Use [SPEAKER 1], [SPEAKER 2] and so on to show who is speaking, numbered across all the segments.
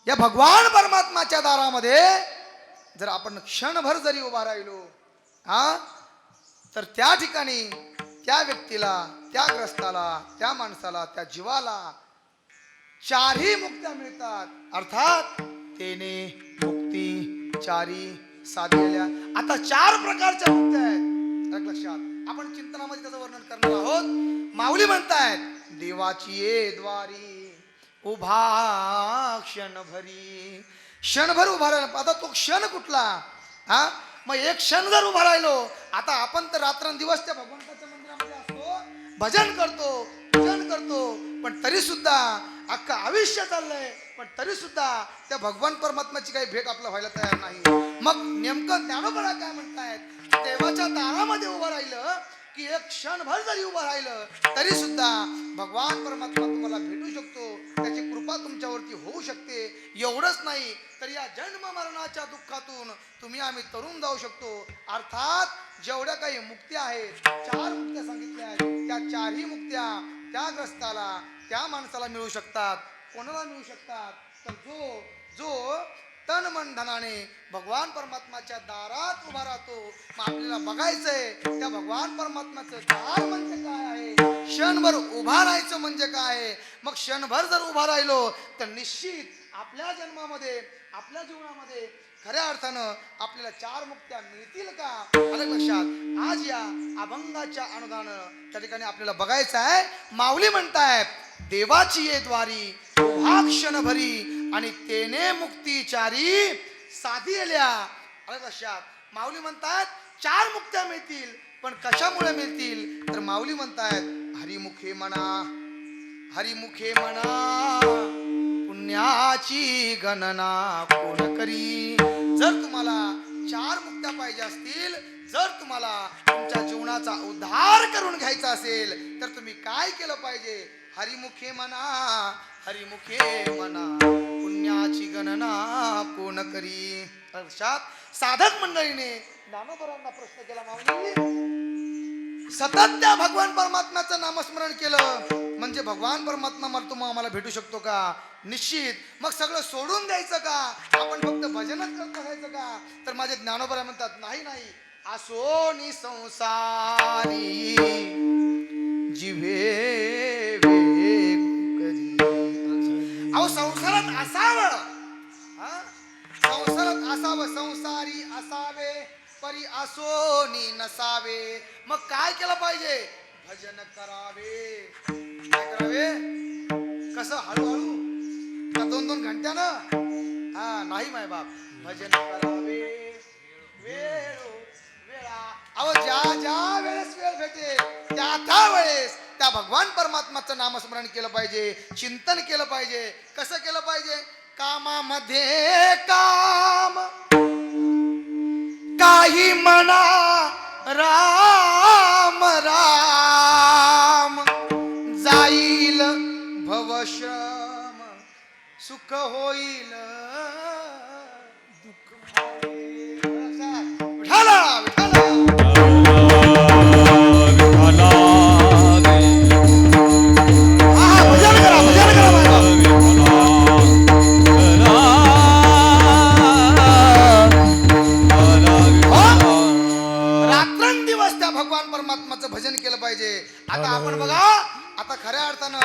[SPEAKER 1] या भगवान परमात्माच्या दारामध्ये जर आपण क्षणभर जरी उभा राहिलो तर त्या ठिकाणी त्या व्यक्तीला, त्या ग्रस्ताला, त्या माणसाला, त्या जीवाला चारही मुक्त्या मिळतात. अर्थात तेने मुक्ती चारी साधलेल्या. आता 4 प्रकारच्या मुक्त्या आहेत लक्षात. आपण चिंतनामध्ये त्याचं वर्णन करणार आहोत. माऊली म्हणतायत देवाची ये द्वारी उभा क्षणभरी. क्षणभर उभा राहिला. आता तो क्षण कुठला? मग एक क्षण जर उभा राहिलो, आता आपण तर रात्रंदिवस त्या भगवंताच्या मंदिरामध्ये असतो, भजन करतो, पूजन करतो, पण तरी सुद्धा अख्खं आयुष्य चाललंय, पण तरी सुद्धा त्या भगवान परमात्म्याची काही भेट आपल्याला व्हायला तयार नाही. मग नेमकं ज्ञानोबा काय म्हणतायत? देवाच्या दारामध्ये उभं राहिलं की एक क्षणभर जरी उभं राहिलं तरी सुद्धा भगवान परमात्मा तुम्हाला भेटू शकतो, त्याची कृपा तुमच्यावरती होऊ शकते. एवढंच नाही तर या जन्म मरणाच्या दुःखातून तुम्ही आम्ही तरुण जाऊ शकतो. अर्थात जेवढ्या काही मुक्त्या आहेत, 4 मुक्त्या सांगितल्या आहेत, त्या 4ही मुक्त्या त्या ग्रस्ताला, त्या माणसाला मिळू शकतात. कोणाला मिळू शकतात? तर जो तन मन धनाने भगवान परमात्माच्या दारात उभा राहतो. मग आपल्याला बघायचंय त्या भगवान परमात्म्याचं दार म्हणजे काय आहे, क्षणभर उभा राहायचं म्हणजे काय आहे. मग क्षणभर जर उभा राहिलो तर निश्चित आपल्या जन्मामध्ये, आपल्या जीवनामध्ये खऱ्या अर्थानं आपल्याला 4 मुक्त्या मिळतील का? आलं लक्षात. आज या अभंगाच्या अनुदानं त्या ठिकाणी आपल्याला बघायचं आहे. माऊली म्हणतायत देवाची ये द्वारी उभा क्षणभरी आणि तेने मुक्ती चारी साधिल्या. आलं लक्षात. माऊली म्हणतात 4 मुक्त्या मिळतील, पण कशामुळे मिळतील? तर माऊली म्हणतायत हरिमुखे म्हणा, हरिमुखे म्हणा पुण्याची गणना कोण करी. जर तुम्हाला 4 मुक्त्या पाहिजे असतील, जर तुम्हाला तुमच्या जीवनाचा उद्धार करून घ्यायचा असेल तर तुम्ही काय केलं पाहिजे? हरिमुखे म्हणा, हरिमुखे म्हणा पुण्याची गणना कोण करी. लक्षात. साधक मंडळीने ज्ञानोबरांना प्रश्न केला, माऊली सतत त्या भगवान परमात्म्याचं नामस्मरण केलं म्हणजे भगवान परमात्मा मला आम्हाला भेटू शकतो का? निश्चित. मग सगळं सोडून द्यायचं का? आपण फक्त भजनच करत बसायचं का? तर माझे ज्ञानोबरा म्हणतात नाही नाही, असोनी संसारी जिव्हे करी. अहो संसारात असावं, संसारात असावं, संसारी असावे परी असोनी नसावे. मग काय केलं पाहिजे? भजन करावे. काय करावे? कसं? हळूहळू का 2-2 घंट्यानं? नाही माय बाप. भजन करावे वेळा. अहो ज्या ज्या वेळेस वेळ भेटे त्या वेळेस त्या भगवान परमात्माचं नामस्मरण केलं पाहिजे, चिंतन केलं पाहिजे. कसं केलं पाहिजे? कामामध्ये काम काही म्हणा राम राम, जाईल भवश्रम सुख होईल दुःख. विठाला विठाला भजन केलं पाहिजे. आता आपण बघा, आता खऱ्या अर्थानं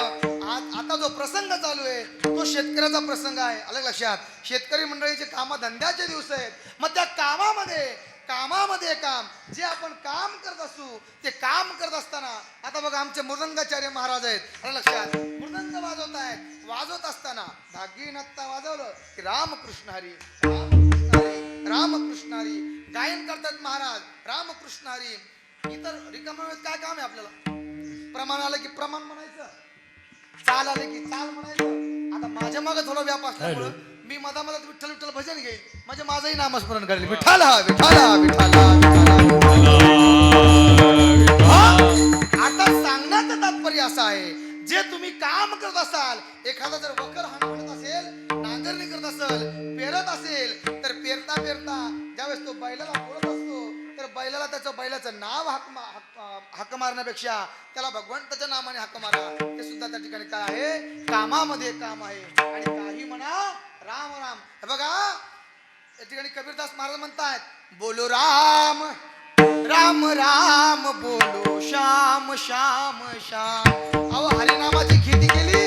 [SPEAKER 1] आता जो प्रसंग चालू आहे तो शेतकऱ्याचा प्रसंग आहे. आलं लक्षात. शेतकरी मंडळीचे कामधंद्याचे दिवस आहेत. मग त्या कामामध्ये काम जे आपण काम करत असू ते काम करत असताना आता बघा आमचे मृदंगाचार्य महाराज आहेत. आलं लक्षात. मृदंग वाजवत आहेत. वाजवत असताना धागी नत्ता वाजवलं की रामकृष्ण हरी रामकृष्ण हरी रामकृष्ण हरी गायन करतात महाराज रामकृष्ण हरी. इतर रिकाम्या वेळेत काय काम आहे आपल्याला? प्रमाण आलं की प्रमाण म्हणायचं, चाल आले की चाल म्हणायचं. आता माझ्या मागे थोडा व्याप असल्यामुळं मी मधामधात विठ्ठल विठ्ठल भजन घेईल म्हणजे माझंही नामस्मरण करेल. विठाला विठाला विठाला आता सांगण्याचं तात्पर्य असं आहे, जे तुम्ही काम करत असाल, एखादा जर वकर हाणत असेल, नांगरणी करत असेल, पेरत असेल, तर पेरता पेरता ज्यावेळेस तो बैलाला बोलत असतो तर बैलाला त्याचं बैलाचं नाव हाक मारण्यापेक्षा त्याला भगवंताच्या नामाने हाक मारा. ते सुद्धा त्या ठिकाणी काय आहे? कामामध्ये काम आहे. आणि काही म्हणा राम राम. हे बघा या ठिकाणी कबीरदास महाराज म्हणतायत बोलो राम राम राम बोलो श्याम श्याम श्याम. अहो हरिनामाची खेती केली.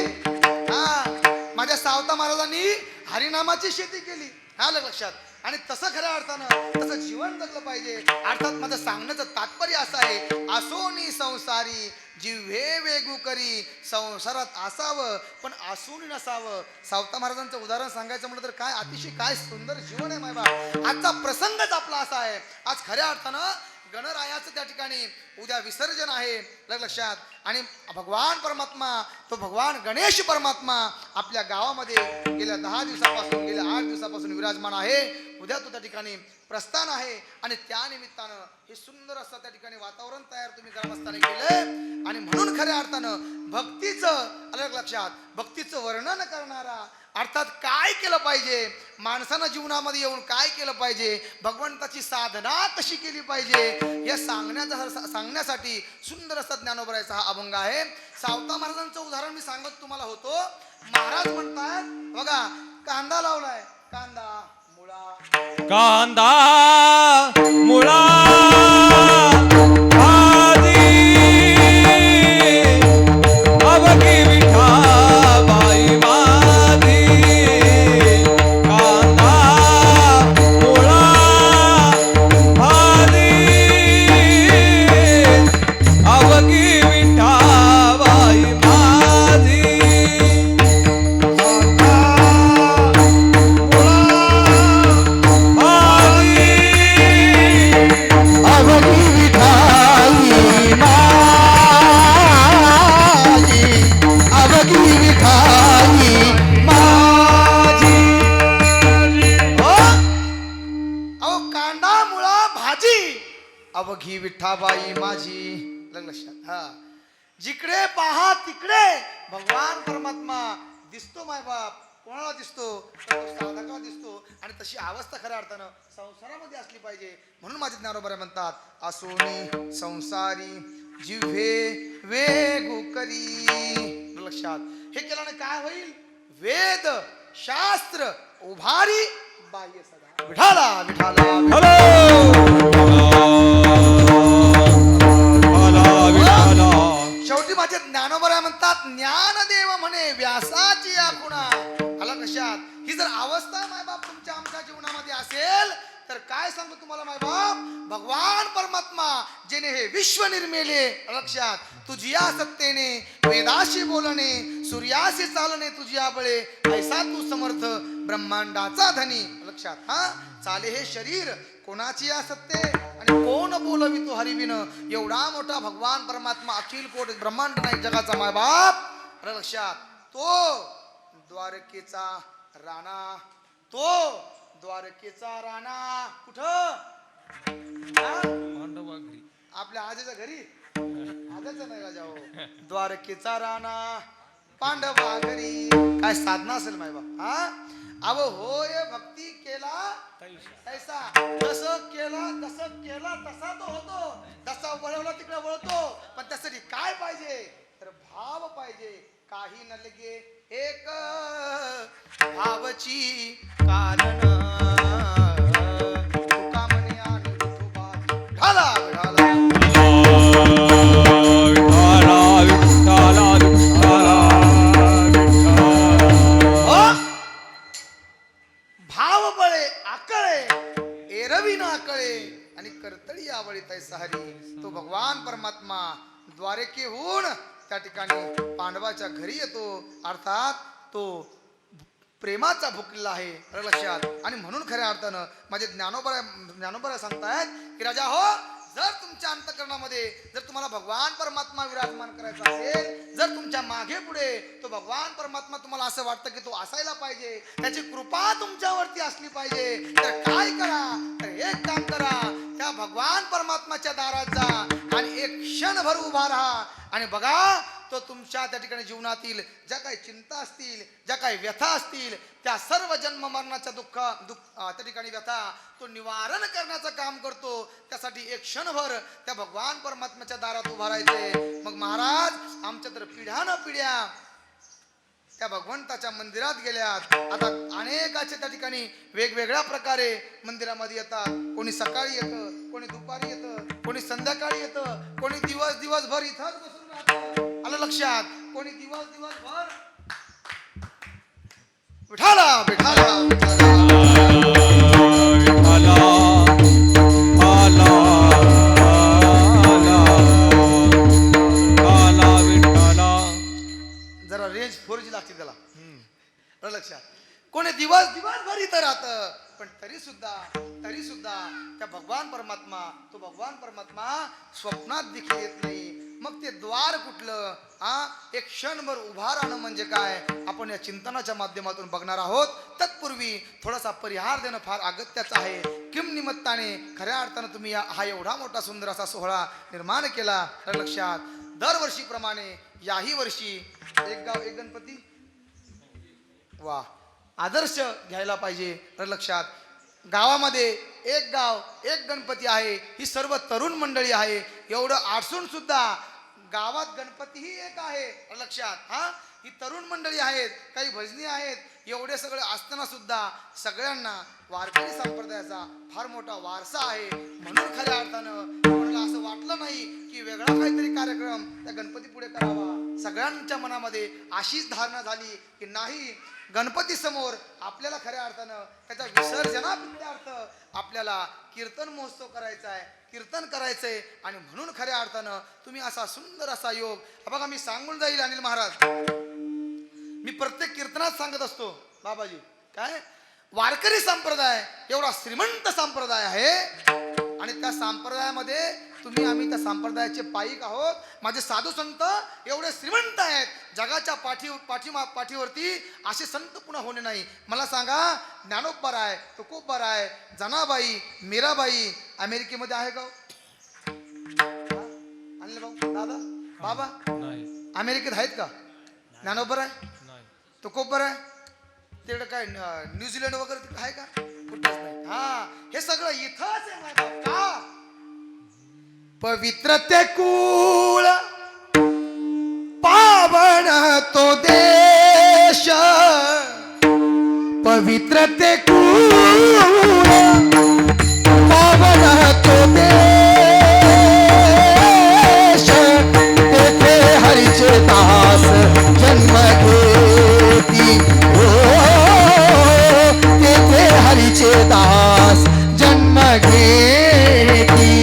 [SPEAKER 1] हा माझ्या सावता महाराजांनी हरिनामाची शेती केली. आलं लक्षात. आणि तसं खऱ्या अर्थानं तसं जीवन जगलं पाहिजे. अर्थात माझं सांगण्याचं तात्पर्य असं आहे आसोनी संसारी जिव्हे वेगू करी. संसारात असावं पण आसून नसावं. सावता महाराजांचं उदाहरण सांगायचं म्हटलं तर काय अतिशय काय सुंदर जीवन आहे मायबा. आजचा प्रसंगच आपला असा आहे. आज खऱ्या अर्थानं गणरायाचं त्या ठिकाणी उद्या विसर्जन आहे लक्षात. आणि भगवान परमात्मा तो भगवान गणेश परमात्मा आपल्या गावामध्ये गेल्या 10 दिवसापासून गेल्या 8 दिवसापासून विराजमान आहे. उद्या तो त्या ठिकाणी प्रस्थान आहे. आणि त्या निमित्तानं हे सुंदर असं त्या ठिकाणी वातावरण तयार तुम्ही ग्रामस्थाने केलंय. आणि म्हणून खऱ्या अर्थानं भक्तीचं अलग लक्षात भक्तीचं वर्णन करणारा अर्थात काय केलं पाहिजे माणसानं जीवनामध्ये येऊन काय केलं पाहिजे भगवंताची साधना कशी केली पाहिजे हे सांगण्यासाठी सुंदर असा ज्ञानोबरायचा हा अभंग आहे. सावता महाराजांचं उदाहरण मी सांगत तुम्हाला होतो. महाराज म्हणतात बघा कांदा लावलाय कांदा
[SPEAKER 2] मुळा अवघी विठाबाई माझी. कांदा मुळा भाजी अवघी विठाबाई माझी.
[SPEAKER 1] अवघी विठाबाई माझी. लक्षात. हा जिकडे पहा तिकडे भगवान परमात्मा दिसतो मायबाप. कोणाला दिसतो तर तो साधकाला दिसतो. आणि तशी अवस्था खऱ्या अर्थानं संसारामध्ये असली पाहिजे. म्हणून माझे ज्ञानोबा म्हणतात आसोनी संसारी जिव्हे वेगू करी. लक्षात. हे केल्याने काय होईल वेद शास्त्र उभारी बाह्य सदा. विठाला विठाला शेवटी माझे ज्ञानोबा म्हणतात ज्ञानदेव म्हणे व्यासाची या खुणा. आला कशात. ही जर अवस्था मायबाप तुमच्या आमच्या जीवनामध्ये असेल तर काय सांगू तुम्हाला मायबाप भगवान परमात्मा जेने हे विश्व निर्मिले. लक्षात. तुझिया सत्तेने वेदाशी बोलणे सूर्याशी चालणे तुझिया बळे ऐसा तू समर्थ ब्रह्मांडाचा धनी. लक्षात. हा चाले हे शरीर कोणाची या सत्ते आणि कोण बोलवी तो हरिविन. एवढा मोठा भगवान परमात्मा अखिल कोट ब्रह्मांड नाही जगाचा मायबाप. लक्षात. तो द्वारकेचा राणा. तो द्वारकेचा राणा कुठं आपल्या आजीच्या घरी. आजाचं नाही राजा हो. द्वारकेचा राणा पांडवा घरी. काय साधना असेल मायबाप. हा अव होय भक्ती केला तैसा. जसं केला तसा तो होतो. तसा वळवला तिकडे वळतो. पण त्यासाठी काय पाहिजे तर भाव पाहिजे. काही न लगे एक भावची कारण तुका म्हणे आणि तुबा ढाला ढाला. भाव बळे आकळे एरवी ना आकळे आणि करतळी आवळी तैसा हरी. तो भगवान परमात्मा द्वारकेहून त्या ठिकाणी पांडवाच्या घरी येतो. अर्थात तो प्रेमाचा भुकलेला आहे. लक्षात. आणि म्हणून खऱ्या अर्थानं माझे ज्ञानोबा सांगतायत की राजा हो जर तुमच्या अंतःकरणामध्ये जर तुम्हाला भगवान परमात्मा विराजमान करायचा असेल जर तुमच्या मागे पुढे तो भगवान परमात्मा तुम्हाला असं वाटतं की तो असायला पाहिजे त्याची कृपा तुमच्यावरती असली पाहिजे तर काय करा तर एक काम करा त्या भगवान परमात्माच्या दारात जा आणि एक क्षणभर उभा राहा आणि बघा तो तुमच्या त्या ठिकाणी जीवनातील ज्या काही चिंता असतील ज्या काही व्यथा असतील त्या सर्व जन्म मरणाच्या दुःख त्या ठिकाणी व्यथा तो निवारण करण्याचं काम करतो. त्यासाठी एक क्षणभर त्या भगवान परमात्म्याच्या दारात उभा राहायचे. मग महाराज आमच्या तर पिढ्यान पिढ्या त्या भगवंताच्या मंदिरात गेल्यात. आता अनेक प्रत्येकाचे त्या ठिकाणी वेगवेगळ्या प्रकारे मंदिरामध्ये येतात. कोणी सकाळी येतं, कोणी दुपारी येतं, कोणी संध्याकाळी येतं, कोणी दिवसभर इथंच बसून राहतं. आलं लक्षात? कोणी दिवसभर विठाला विठाला विठाला
[SPEAKER 2] विठ्ठला आला आला विठ्ठला.
[SPEAKER 1] जरा रेंज 4G लागते त्याला. आलं लक्षात? कोणी दिवसभर इथं राहतं, पण तरी सुद्धा त्या भगवान परमात्मा स्वप्नात देखील येत नाही. मग ते द्वार कुठलं? एक क्षणभर उभा राहणं म्हणजे काय, आपण या चिंतनाच्या माध्यमातून बघणार आहोत. तत्पूर्वी थोडासा परिहार देणं फार अगत्याचं आहे. किम निमित्ताने खऱ्या अर्थानं तुम्ही हा एवढा मोठा सुंदर असा सोहळा निर्माण केला. तर लक्षात, दरवर्षीप्रमाणे याही वर्षी एक गाव एक गणपती. वा, आदर्श घ्यायला पाहिजे. तर लक्षात, गावामध्ये एक गाव एक गणपती आहे. ही सर्व तरुण मंडळी आहे. एवढं आठसून सुद्धा गावात गणपतीही एक आहे. लक्षात, ही तरुण मंडळी आहेत, काही भजनी आहेत. एवढे सगळे असताना सुद्धा सगळ्यांना वारकरी संप्रदायाचा फार मोठा वारसा आहे. म्हणून खऱ्या अर्थानं कोणाला असं वाटलं नाही की वेगळा काहीतरी कार्यक्रम त्या गणपती पुढे करावा. सगळ्यांच्या मनामध्ये अशीच धारणा झाली की नाही, गणपती समोर आपल्याला खऱ्या अर्थानं त्याच्या विसर्जनार्थ आपल्याला कीर्तन महोत्सव करायचा आहे, कीर्तन करायचंय. आणि म्हणून खऱ्या अर्थानं तुम्ही असा सुंदर असा योग बघा. मी सांगून जाईल अनिल महाराज, मी प्रत्येक कीर्तनात सांगत असतो बाबाजी, काय वारकरी संप्रदाय एवढा श्रीमंत संप्रदाय आहे. आणि त्या संप्रदायामध्ये आम्ही त्या संप्रदायाचे पाईक आहोत. माझे साधू संत एवढे श्रीमंत आहेत. जगाच्या पाठीवरती असे संत पुन्हा होणे नाही. मला सांगा, ज्ञानोबा राय, तुकोबा राय, जनाबाई, मीराबाई अमेरिकेमध्ये आहे का? आणले भाऊ, दादा, बाबा अमेरिकेत आहेत का? ज्ञानोबा राय, तुकोबा राय, तिकडे काय न्यूझीलंड वगैरे आहे का? कुठंच नाही. हे सगळं इथंच आहे. का? पवित्र ते कुळ पावन तो देश, पवित्र ते कुळ पावन तो देश, तेथे हरीचे दास जन्म घेती. तेथे हरीचे दास जन्म घेती.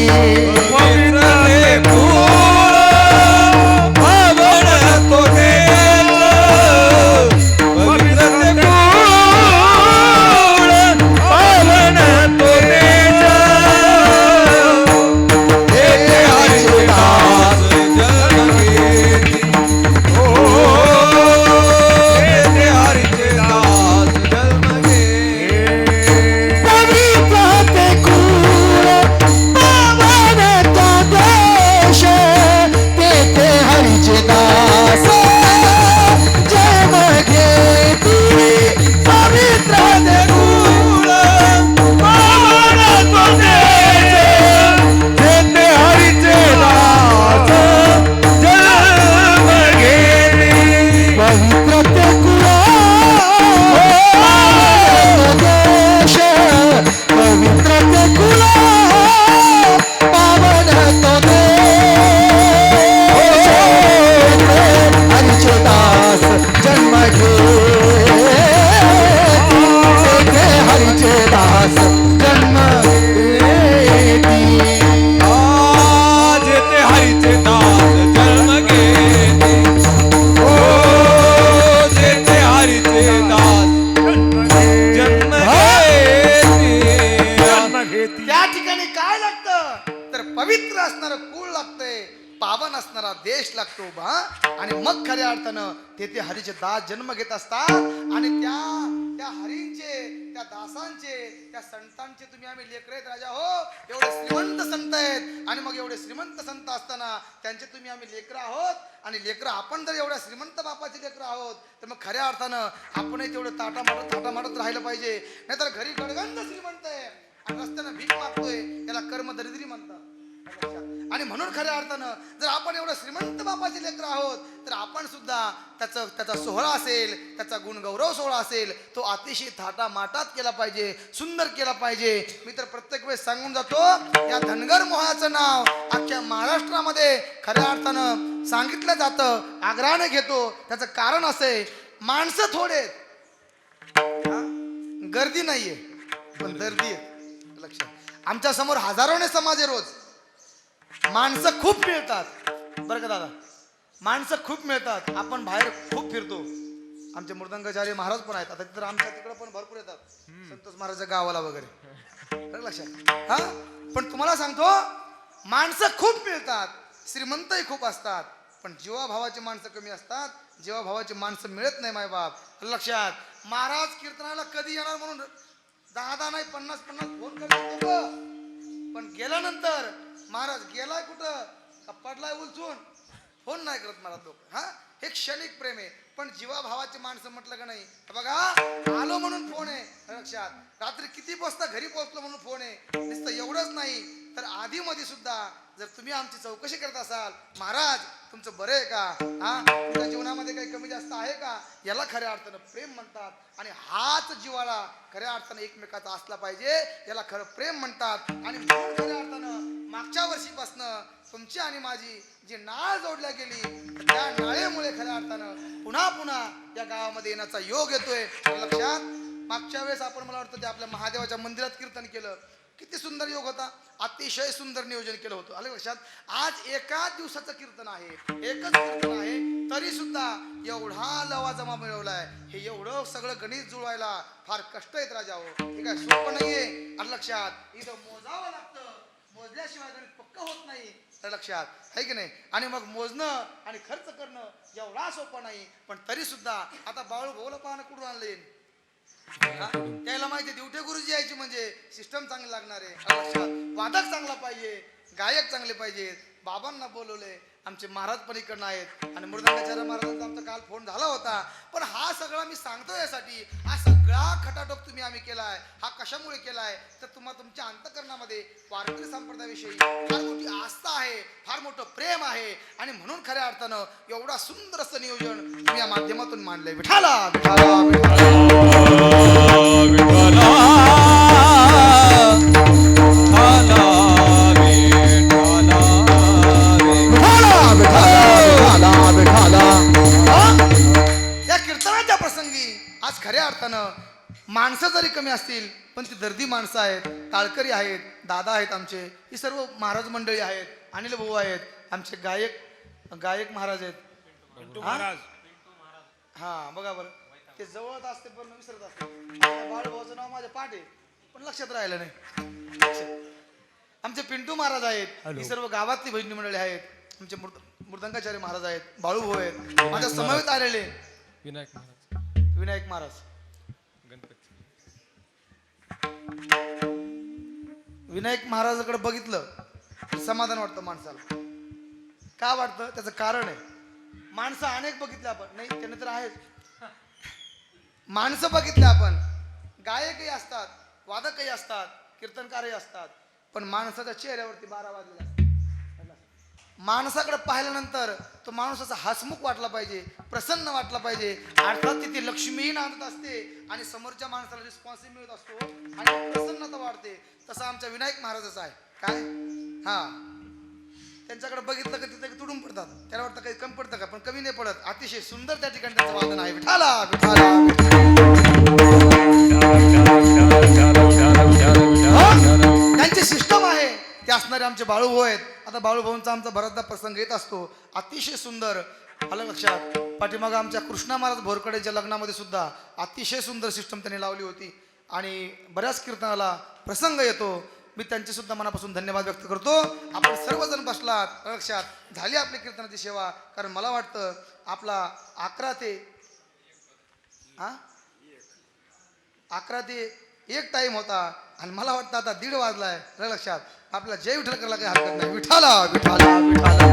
[SPEAKER 1] देश लागतो बा. आणि मग खऱ्या अर्थानं तेथे हरीचे दास जन्म घेत असतात. आणि त्या हरींचे, त्या दासांचे, त्या संतांचे तुम्ही आम्ही लेकर आहेत राजा हो. एवढे श्रीमंत संत आहेत. आणि मग एवढे श्रीमंत संत असताना त्यांचे तुम्ही आम्ही लेकर आहोत. आणि लेकर आपण जर एवढ्या श्रीमंत बापाचे लेकर आहोत तर मग खऱ्या अर्थानं आपणही तेवढं थाटा मारत राहिलं पाहिजे. नाहीतर घरी गडगंज श्रीमंत आहे आणि रस्त्यानं भीक मागतोय, त्याला कर्म दरिद्री म्हणतात. आणि म्हणून खऱ्या अर्थानं जर आपण एवढं श्रीमंत बापाचे लेकर आहोत तर आपण सुद्धा त्याचा सोहळा असेल, त्याचा गुणगौरव सोहळा असेल, तो अतिशय थाटामाटात केला पाहिजे, सुंदर केला पाहिजे. मी तर प्रत्येक वेळेस सांगून जातो, या धनगर मोहाचं नाव अख्ख्या महाराष्ट्रामध्ये खऱ्या अर्थानं सांगितलं जातं, आग्रहाने घेतो. त्याचं कारण असं माणसं थोडे, गर्दी नाहीये पण दर्दी आहे. लक्षात, आमच्या समोर हजारोने समाज आहे रोज. माणसं खूप मिळतात बरं का दादा, माणसं खूप मिळतात. आपण बाहेर खूप फिरतो. आमचे मृदंगाचार्य महाराज पण आहेत, आता तर आमच्या तिकडं पण भरपूर येतात, संतोष महाराजच्या गावाला वगैरे. बरं लक्षात. हा, पण तुम्हाला सांगतो, माणसं खूप मिळतात, श्रीमंतही खूप असतात, पण जीवाभावाची माणसं कमी असतात. जीवाभावाची माणसं मिळत नाही मायबाप. लक्षात. महाराज कीर्तनाला कधी येणार म्हणून 10 नाही 50 फोन करतात, पण गेल्यानंतर महाराज गेलाय कुठं का पडलाय उलचून, फोन नाही करत मला लोक. हा, हे क्षणिक प्रेम आहे. पण जीवाभावाची माणसं म्हटलं का नाही, बघा आलो म्हणून फोन आहे. लक्षात. रात्री किती वाजता घरी पोहोचलो म्हणून फोन आहे. नुसतं एवढंच नाही तर आधी मध्ये सुद्धा जर तुम्ही आमची चौकशी करत असाल, महाराज तुमचं बरं आहे का, हा तुमच्या जीवनामध्ये काही कमी जास्त आहे का, याला खऱ्या अर्थानं प्रेम म्हणतात. आणि हाच जिव्हाळा खऱ्या अर्थानं एकमेकाचा असला पाहिजे, याला खरं प्रेम म्हणतात. आणि म्हणून खऱ्या अर्थानं मागच्या वर्षीपासनं तुमची आणि माझी जी नाळ जोडल्या गेली, त्या नाळेमुळे खऱ्या अर्थानं पुन्हा पुन्हा या गावामध्ये येण्याचा योग येतोय. लक्षात. मागच्या वेळेस आपण मला वाटतं ते आपल्या महादेवाच्या मंदिरात कीर्तन केलं, किती सुंदर योग होता, अतिशय सुंदर नियोजन केलं होतं. आलं लक्षात. आज एकाच दिवसाचं कीर्तन आहे, एकच कीर्तन आहे, तरी सुद्धा एवढा लवाजमा मिळवलाय. हे एवढं सगळं गणित जुळवायला फार कष्ट आहेत राजा हो. हे काय सोपं नाहीये. आलं लक्षात. इथं मोजावं लागतं, मोजल्याशिवाय गणित पक्क होत नाही. लक्षात आहे की नाही. आणि मग मोजणं आणि खर्च करणं एवढा सोपं नाही. पण तरी सुद्धा आता बाळू भाऊला पाहणं कुठून आणले, त्याला माहिती दिवटे गुरुजी यायची म्हणजे सिस्टम चांगली लागणार आहे. लक्षात. वादक चांगला पाहिजे, गायक चांगले पाहिजेत. बाबांना बोलवले, आमचे महाराज पण इकडनं आहेत, आणि मृदंगाचार्य महाराजांचा आमचा काल फोन झाला होता. पण हा सगळा मी सांगतो यासाठी, हा सगळा खटाटोप तुम्ही आम्ही केलाय, हा कशामुळे केलाय तर तुमच्या अंतकरणामध्ये वारकरी संप्रदायाविषयी फार मोठी आस्था आहे, फार मोठं प्रेम आहे. आणि म्हणून खऱ्या अर्थानं एवढा सुंदर असं नियोजन तुम्ही या माध्यमातून मांडलंय. विठाला विठाला या कीर्तनाच्या प्रसंगी आज खऱ्या अर्थानं माणसं जरी कमी असतील पण ती दर्दी माणसं आहेत, टाळकरी आहेत, दादा आहेत आमचे, ही सर्व महाराज मंडळी आहेत, अनिल भाऊ आहेत, आमचे गायक महाराज आहेत. हा बघा बरं, ते जवळच असते पण विसरत असते. बाळ भाऊचं नाव माझ्या पाठ आहे पण लक्षात राहिलं नाही. आमचे पिंटू महाराज आहेत, ही सर्व गावातली भजनी मंडळी आहेत. आमचे मृदंगाचार्य महाराज आहेत, बाळू भाऊ आहेत, माझ्या समवेत आलेले विनायक महाराज. विनायक महाराजाकडे बघितलं समाधान वाटतं माणसाला. का वाटतं त्याचं कारण आहे, माणसं अनेक बघितले आपण, नाही त्याने तर आहेच, माणसं बघितले आपण, गायकही असतात, वादकही असतात, कीर्तनकारही असतात, पण माणसाच्या चेहऱ्यावरती 12 वाजलेले असतात. माणसाकडे पाहिल्यानंतर तो माणूस असा हसमुख वाटला पाहिजे, प्रसन्न वाटला पाहिजे. अर्थात तिथे लक्ष्मीही नांदत असते आणि समोरच्या माणसाला रिस्पॉन्स मिळत असतो आणि प्रसन्नता वाढते. तसं आमच्या विनायक महाराजाचं आहे. काय हा, त्यांच्याकडे बघितलं का तिथे तुडून पडतात, त्याला वाटतं काही कमी पडतं का, पण कमी नाही पडत. अतिशय सुंदर त्या ठिकाणी त्याचं वादन आहे. विठाला विठाला. त्यांचे सिस्टम आहे ते असणारे आमचे बाळू भाऊ आहेत. आता बाळू भाऊंचा आमचा बराचदा प्रसंग येत असतो, अतिशय सुंदर. आलं लक्षात. पाठीमागं आमच्या कृष्णा महाराज भोरकडेच्या लग्नामध्ये सुद्धा अतिशय सुंदर सिस्टम त्यांनी लावली होती आणि बऱ्याच कीर्तनाला प्रसंग येतो. मी त्यांचे सुद्धा मनापासून धन्यवाद व्यक्त करतो. आपण सर्वजण बसलात, लक्षात झाली आपली कीर्तनाची सेवा. कारण मला वाटतं आपला 11 ते 1 टाइम होता आणि मला वाटतं आता 1:30 वाजलाय. लक्षात. आपला जय विठ्ठल करायला काही हरकत नाही. विठाला विठाला विठाला.